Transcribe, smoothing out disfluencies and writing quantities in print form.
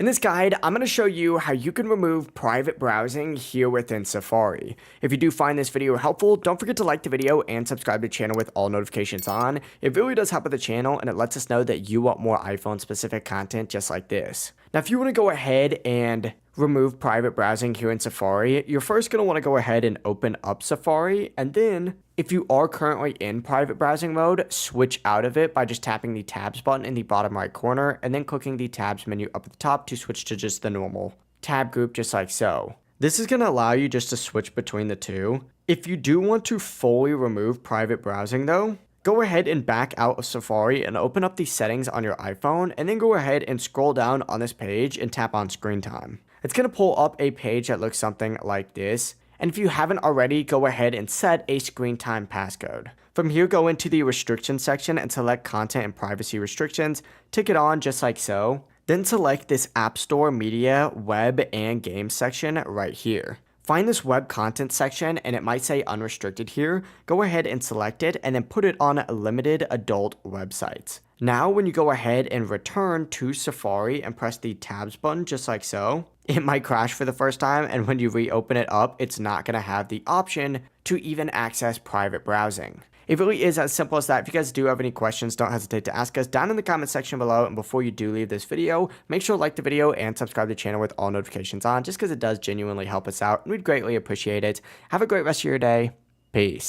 In this guide, I'm going to show you how you can remove private browsing here within Safari. If you do find this video helpful, don't forget to like the video and subscribe to the channel with all notifications on. It really does help with the channel and it lets us know that you want more iPhone specific content just like this. Now, if you want to go ahead and remove private browsing here in Safari, you're first going to want to go ahead and open up Safari, and then if you are currently in private browsing mode, switch out of it by just tapping the tabs button in the bottom right corner and then clicking the tabs menu up at the top to switch to just the normal tab group, just like so. This is going to allow you just to switch between the two. If you do want to fully remove private browsing though, go ahead and back out of Safari and open up the settings on your iPhone, and then go ahead and scroll down on this page and tap on screen time. It's going to pull up a page that looks something like this. And if you haven't already, go ahead and set a screen time passcode. From here, go into the restrictions section and select content and privacy restrictions. Tick it on just like so. Then select this App Store, Media, Web, and Games section right here. Find this web content section and it might say unrestricted here. Go ahead and select it and then put it on limited adult websites. Now, when you go ahead and return to Safari and press the tabs button just like so, it might crash for the first time, and when you reopen it up, it's not going to have the option to even access private browsing. It really is as simple as that. If you guys do have any questions, don't hesitate to ask us down in the comment section below. And before you do leave this video, make sure to like the video and subscribe to the channel with all notifications on, just because it does genuinely help us out and we'd greatly appreciate it. Have a great rest of your day. Peace.